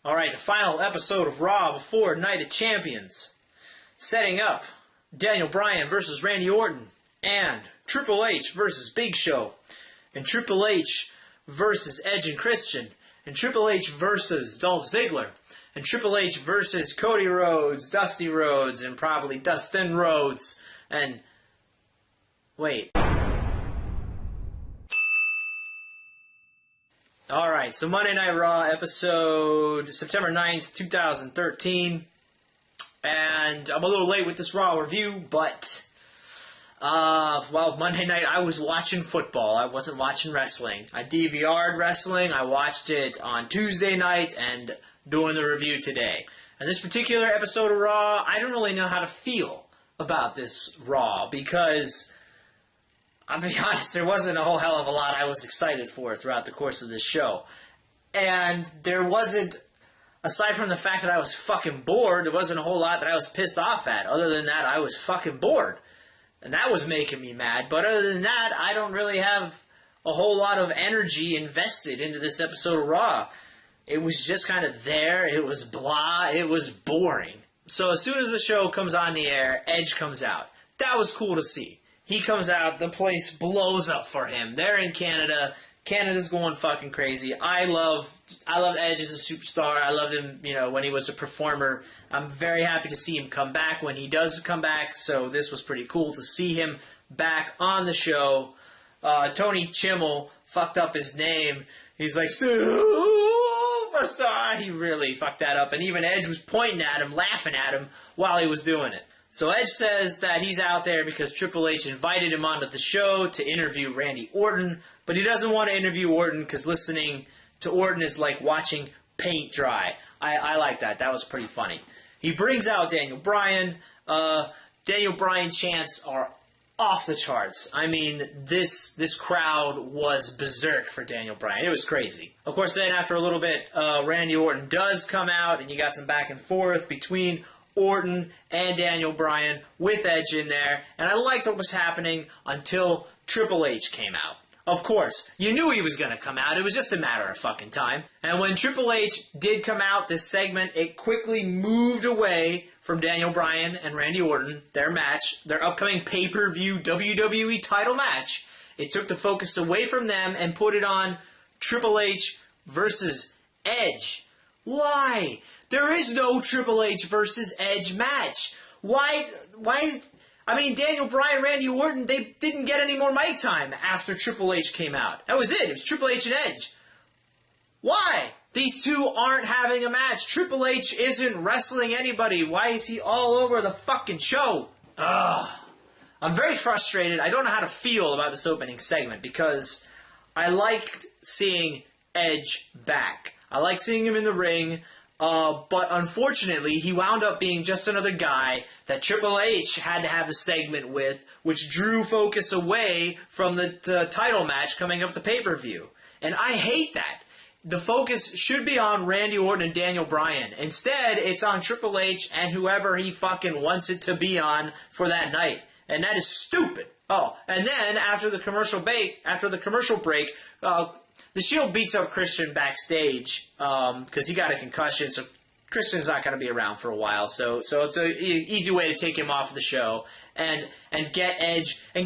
Alright, the final episode of Raw before Night of Champions. Setting up Daniel Bryan versus Randy Orton, and Triple H versus Big Show, and Triple H versus Edge and Christian, and Triple H versus Dolph Ziggler, and Triple H versus Cody Rhodes, Dusty Rhodes, and probably Dustin Rhodes, and... wait. Alright, so Monday Night Raw episode September 9th, 2013. And I'm a little late with this Raw review, but... well, Monday night I was watching football. I wasn't watching wrestling. I DVR'd wrestling. I watched it on Tuesday night and doing the review today. And this particular episode of Raw, I don't really know how to feel about this Raw because... I'll be honest, there wasn't a whole hell of a lot I was excited for throughout the course of this show. And there wasn't, aside from the fact that I was fucking bored, there wasn't a whole lot that I was pissed off at. Other than that, I was fucking bored. And that was making me mad. But other than that, I don't really have a whole lot of energy invested into this episode of Raw. It was just kind of there. It was blah. It was boring. So as soon as the show comes on the air, Edge comes out. That was cool to see. He comes out, the place blows up for him. They're in Canada. Canada's going fucking crazy. I love Edge as a superstar. I loved him, when he was a performer. I'm very happy to see him come back when he does come back. So this was pretty cool to see him back on the show. Tony Chimmel fucked up his name. He's like, superstar. He really fucked that up. And even Edge was pointing at him, laughing at him while he was doing it. So Edge says that he's out there because Triple H invited him onto the show to interview Randy Orton, but he doesn't want to interview Orton because listening to Orton is like watching paint dry. I like that. That was pretty funny. He brings out Daniel Bryan. Daniel Bryan chants are off the charts. I mean, this crowd was berserk for Daniel Bryan. It was crazy. Of course, then after a little bit, Randy Orton does come out, and you got some back and forth between Orton and Daniel Bryan with Edge in there, and I liked what was happening until Triple H came out. Of course, you knew he was going to come out. It was just a matter of fucking time. And when Triple H did come out, this segment, it quickly moved away from Daniel Bryan and Randy Orton, their match, their upcoming pay-per-view WWE title match. It took the focus away from them and put it on Triple H versus Edge. Why? There is no Triple H versus Edge match. Why? I mean, Daniel Bryan, Randy Orton, they didn't get any more mic time after Triple H came out. That was it. It was Triple H and Edge. Why? These two aren't having a match. Triple H isn't wrestling anybody. Why is he all over the fucking show? Ugh. I'm very frustrated. I don't know how to feel about this opening segment because I liked seeing Edge back. I like seeing him in the ring. But unfortunately, he wound up being just another guy that Triple H had to have a segment with, which drew focus away from the title match coming up at the pay-per-view. And I hate that. The focus should be on Randy Orton and Daniel Bryan. Instead, it's on Triple H and whoever he fucking wants it to be on for that night. And that is stupid. Oh, and then after the commercial break, The Shield beats up Christian backstage because he got a concussion, so Christian's not going to be around for a while. So it's an easy way to take him off the show and get Edge in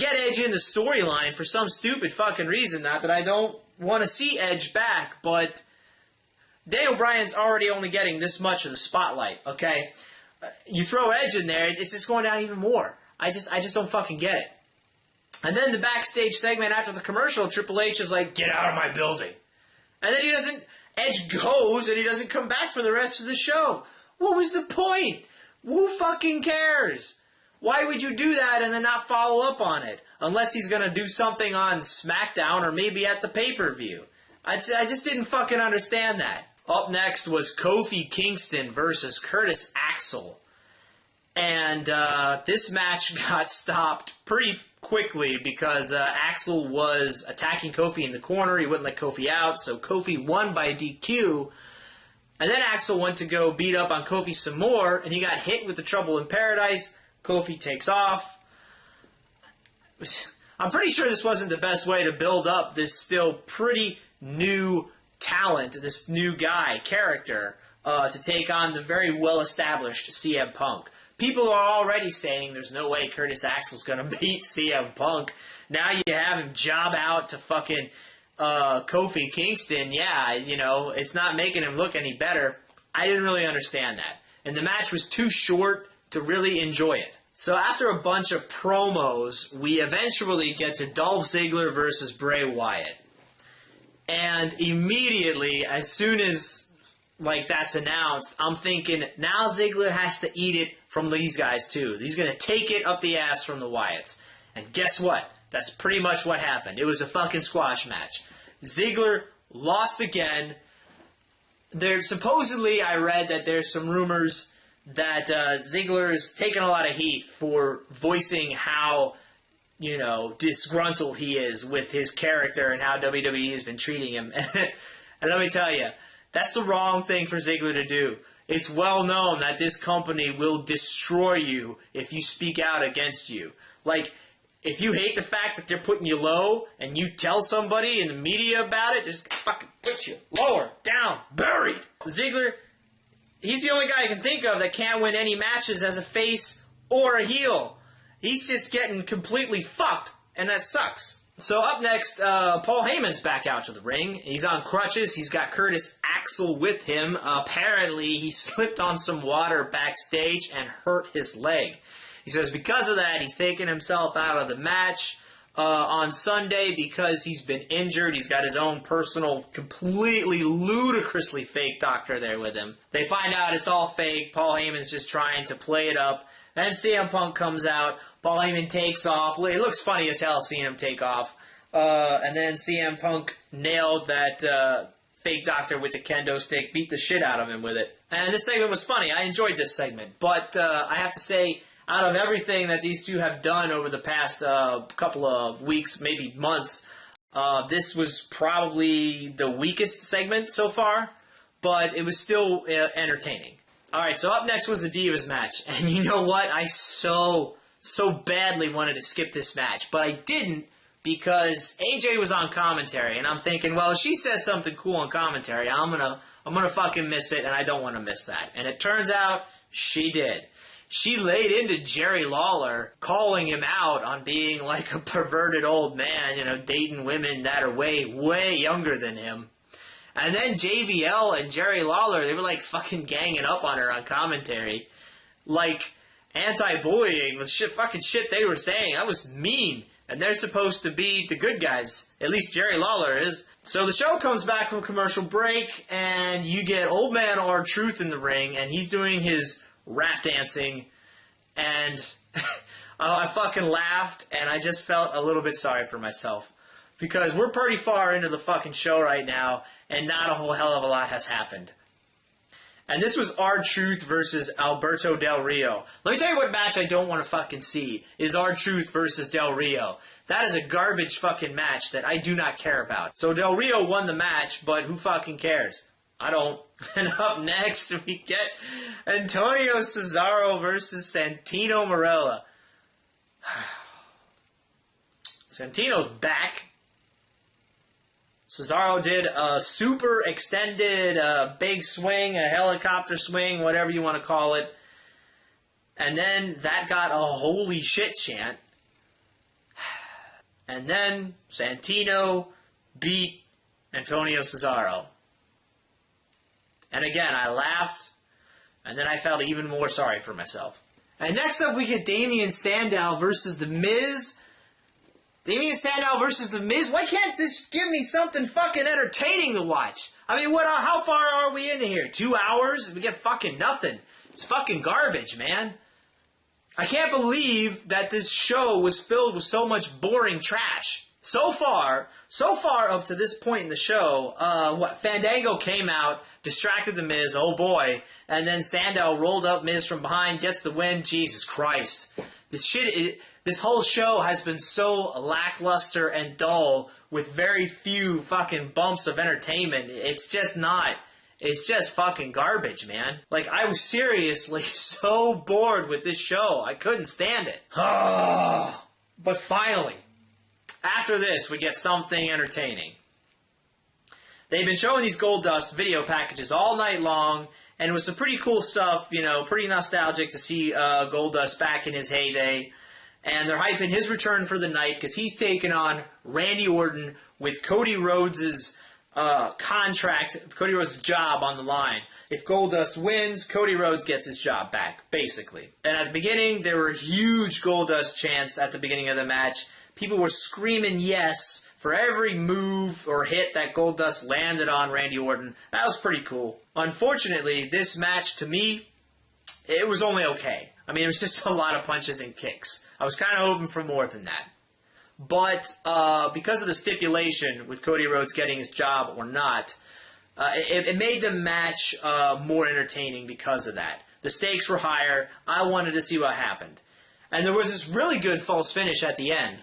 the storyline for some stupid fucking reason. Not that I don't want to see Edge back, but Daniel Bryan's already only getting this much of the spotlight. Okay, you throw Edge in there, it's just going down even more. I just don't fucking get it. And then the backstage segment after the commercial, Triple H is like, get out of my building. And then Edge goes and he doesn't come back for the rest of the show. What was the point? Who fucking cares? Why would you do that and then not follow up on it? Unless he's going to do something on SmackDown or maybe at the pay-per-view. I just didn't fucking understand that. Up next was Kofi Kingston versus Curtis Axel. And this match got stopped pretty quickly because Axel was attacking Kofi in the corner. He wouldn't let Kofi out, so Kofi won by DQ. And then Axel went to go beat up on Kofi some more, and he got hit with the Trouble in Paradise. Kofi takes off. I'm pretty sure this wasn't the best way to build up this still pretty new talent, this new guy, character, to take on the very well-established CM Punk. People are already saying there's no way Curtis Axel's going to beat CM Punk. Now you have him job out to fucking Kofi Kingston. Yeah, you know, it's not making him look any better. I didn't really understand that. And the match was too short to really enjoy it. So after a bunch of promos, we eventually get to Dolph Ziggler versus Bray Wyatt. And immediately, as soon as that's announced, I'm thinking, now Ziggler has to eat it from these guys too. He's going to take it up the ass from the Wyatts. And guess what? That's pretty much what happened. It was a fucking squash match. Ziggler lost again. Supposedly, I read that there's some rumors that Ziggler is taking a lot of heat for voicing how, you know, disgruntled he is with his character and how WWE has been treating him. And let me tell you, that's the wrong thing for Ziggler to do. It's well known that this company will destroy you if you speak out against you. Like, if you hate the fact that they're putting you low and you tell somebody in the media about it, just fucking put you lower, down, buried. Ziggler, he's the only guy I can think of that can't win any matches as a face or a heel. He's just getting completely fucked, and that sucks. So up next, Paul Heyman's back out to the ring. He's on crutches. He's got Curtis Axel with him. Apparently, he slipped on some water backstage and hurt his leg. He says because of that, he's taking himself out of the match on Sunday because he's been injured. He's got his own personal, completely ludicrously fake doctor there with him. They find out it's all fake. Paul Heyman's just trying to play it up. Then CM Punk comes out. Paul Heyman takes off. It looks funny as hell seeing him take off. And then CM Punk nailed that fake doctor with the kendo stick, beat the shit out of him with it. And this segment was funny. I enjoyed this segment. But I have to say, out of everything that these two have done over the past couple of weeks, maybe months, this was probably the weakest segment so far. But it was still entertaining. Alright, so up next was the Divas match. And you know what? I so badly wanted to skip this match. But I didn't because AJ was on commentary. And I'm thinking, well, if she says something cool on commentary, I'm gonna fucking miss it. And I don't want to miss that. And it turns out she did. She laid into Jerry Lawler, calling him out on being like a perverted old man, you know, dating women that are way, way younger than him. And then JBL and Jerry Lawler, they were like fucking ganging up on her on commentary. Like anti-bullying, the fucking shit they were saying. That was mean. And they're supposed to be the good guys. At least Jerry Lawler is. So the show comes back from commercial break, and you get Old Man R-Truth in the ring, and he's doing his rap dancing. And I fucking laughed, and I just felt a little bit sorry for myself. Because we're pretty far into the fucking show right now, and not a whole hell of a lot has happened. And this was R-Truth versus Alberto Del Rio. Let me tell you what match I don't want to fucking see, is R-Truth versus Del Rio. That is a garbage fucking match that I do not care about. So Del Rio won the match, but who fucking cares? I don't. And up next, we get Antonio Cesaro versus Santino Marella. Santino's back. Cesaro did a super extended big swing, a helicopter swing, whatever you want to call it. And then that got a holy shit chant. And then Santino beat Antonio Cesaro. And again, I laughed, and then I felt even more sorry for myself. And next up, we get Damien Sandow versus The Miz. Damien Sandow versus The Miz? Why can't this give me something fucking entertaining to watch? I mean, how far are we into here? 2 hours? We get fucking nothing. It's fucking garbage, man. I can't believe that this show was filled with so much boring trash. So far up to this point in the show, Fandango came out, distracted The Miz, oh boy, and then Sandow rolled up Miz from behind, gets the win. Jesus Christ. This whole show has been so lackluster and dull with very few fucking bumps of entertainment. It's just not. It's just fucking garbage, man. Like, I was seriously so bored with this show. I couldn't stand it. But finally, after this, we get something entertaining. They've been showing these Goldust video packages all night long, And it was some pretty cool stuff, you know, pretty nostalgic to see Goldust back in his heyday. And they're hyping his return for the night because he's taking on Randy Orton with Cody Rhodes' contract, Cody Rhodes' job on the line. If Goldust wins, Cody Rhodes gets his job back, basically. And at the beginning, there were huge Goldust chants at the beginning of the match. People were screaming yes for every move or hit that Goldust landed on Randy Orton. That was pretty cool. Unfortunately, this match, to me, it was only okay. I mean, it was just a lot of punches and kicks. I was kind of hoping for more than that. But because of the stipulation with Cody Rhodes getting his job or not, it made the match more entertaining because of that. The stakes were higher. I wanted to see what happened. And there was this really good false finish at the end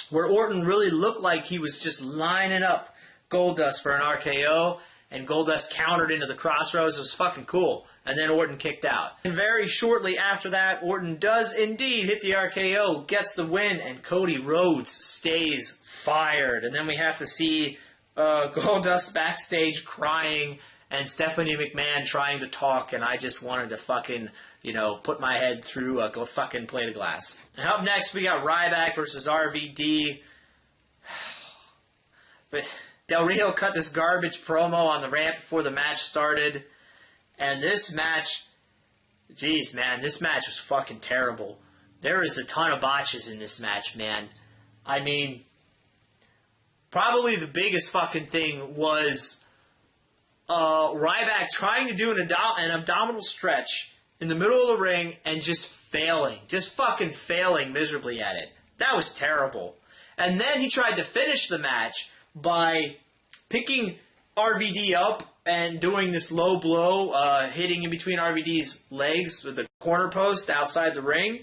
where Orton really looked like he was just lining up Goldust for an RKO, and Goldust countered into the crossroads. It was fucking cool. And then Orton kicked out. And very shortly after that, Orton does indeed hit the RKO, gets the win, and Cody Rhodes stays fired. And then we have to see Goldust backstage crying and Stephanie McMahon trying to talk, and I just wanted to fucking, you know, put my head through a fucking plate of glass. And up next, we got Ryback versus RVD. But Del Rio cut this garbage promo on the ramp before the match started. And this match, geez, man, this match was fucking terrible. There is a ton of botches in this match, man. I mean, probably the biggest fucking thing was Ryback trying to do an abdominal stretch in the middle of the ring and just failing. Just fucking failing miserably at it. That was terrible. And then he tried to finish the match by picking RVD up and doing this low blow, hitting in between RVD's legs with the corner post outside the ring.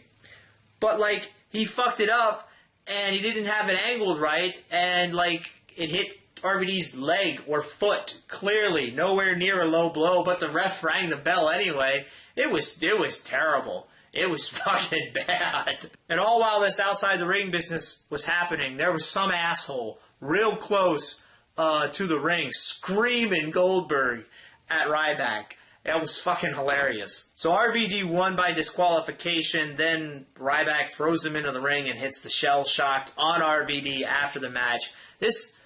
But, like, he fucked it up, and he didn't have it angled right, and, like, it hit RVD's leg or foot, clearly, nowhere near a low blow, but the ref rang the bell anyway. It was terrible. It was fucking bad. And all while this outside the ring business was happening, there was some asshole real close to the ring screaming Goldberg at Ryback. That was fucking hilarious. So RVD won by disqualification, then Ryback throws him into the ring and hits the shell shock on RVD after the match. This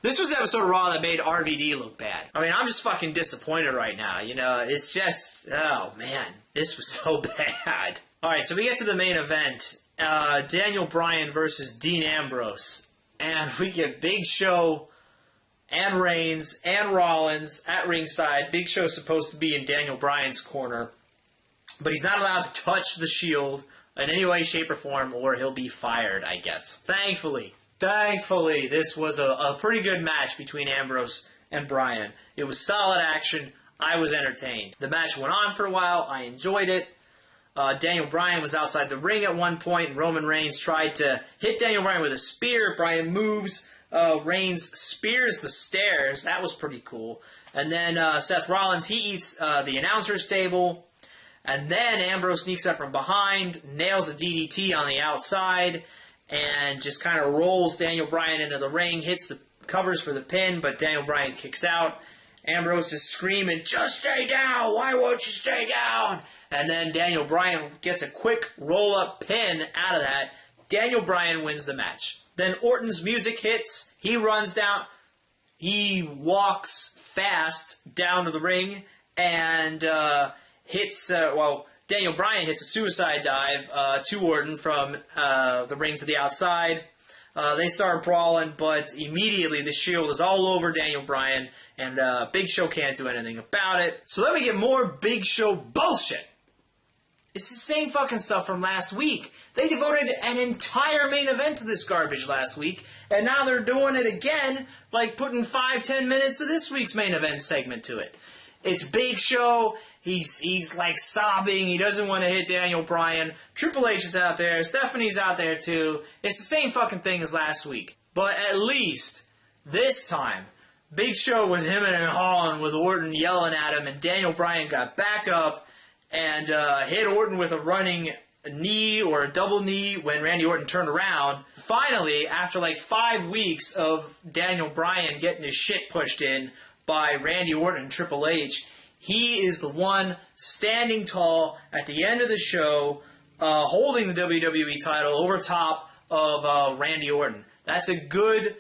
was the episode of Raw that made RVD look bad. I mean, I'm just fucking disappointed right now, you know. It's just, oh man, this was so bad. Alright, so we get to the main event. Daniel Bryan versus Dean Ambrose. And we get Big Show and Reigns and Rollins at ringside. Big Show's supposed to be in Daniel Bryan's corner, but he's not allowed to touch the Shield in any way, shape, or form, or he'll be fired, I guess. Thankfully, this was a pretty good match between Ambrose and Bryan. It was solid action. I was entertained. The match went on for a while. I enjoyed it. Daniel Bryan was outside the ring at one point, and Roman Reigns tried to hit Daniel Bryan with a spear. Bryan moves. Reigns spears the stairs. That was pretty cool. And then Seth Rollins, he eats the announcer's table. And then Ambrose sneaks up from behind, nails a DDT on the outside, and just kind of rolls Daniel Bryan into the ring, hits the covers for the pin, but Daniel Bryan kicks out. Ambrose is screaming, "Just stay down! Why won't you stay down?" And then Daniel Bryan gets a quick roll-up pin out of that. Daniel Bryan wins the match. Then Orton's music hits. He runs down. He walks fast down to the ring and hits, Daniel Bryan hits a suicide dive to Orton from the ring to the outside. They start brawling, but immediately the Shield is all over Daniel Bryan, and Big Show can't do anything about it. So then we get more Big Show bullshit. It's the same fucking stuff from last week. They devoted an entire main event to this garbage last week, and now they're doing it again, like putting 5-10 minutes of this week's main event segment to it. It's Big Show. He's like sobbing. He doesn't want to hit Daniel Bryan. Triple H is out there. Stephanie's out there too. It's the same fucking thing as last week. But at least this time, Big Show was hemming and hawing with Orton yelling at him, and Daniel Bryan got back up and hit Orton with a running knee or a double knee when Randy Orton turned around. Finally, after like 5 weeks of Daniel Bryan getting his shit pushed in by Randy Orton and Triple H. He is the one standing tall at the end of the show, holding the WWE title over top of Randy Orton. That's a good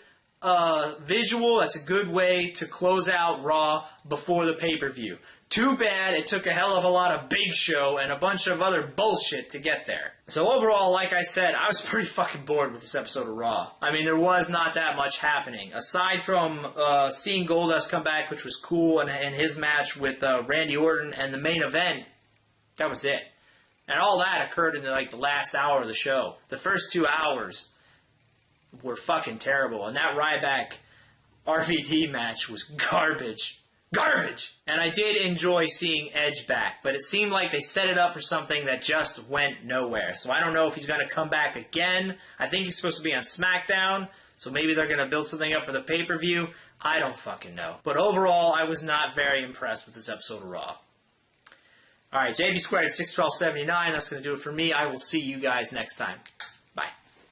visual. That's a good way to close out Raw before the pay-per-view. Too bad it took a hell of a lot of Big Show and a bunch of other bullshit to get there. So overall, like I said, I was pretty fucking bored with this episode of Raw. I mean, there was not that much happening. Aside from seeing Goldust come back, which was cool, and his match with Randy Orton and the main event, that was it. And all that occurred in the last hour of the show. The first 2 hours were fucking terrible. And that Ryback RVD match was garbage. Garbage! And I did enjoy seeing Edge back, but it seemed like they set it up for something that just went nowhere. So I don't know if he's going to come back again. I think he's supposed to be on SmackDown, so maybe they're going to build something up for the pay-per-view. I don't fucking know. But overall, I was not very impressed with this episode of Raw. Alright, JB Squared at 612.79. That's going to do it for me. I will see you guys next time.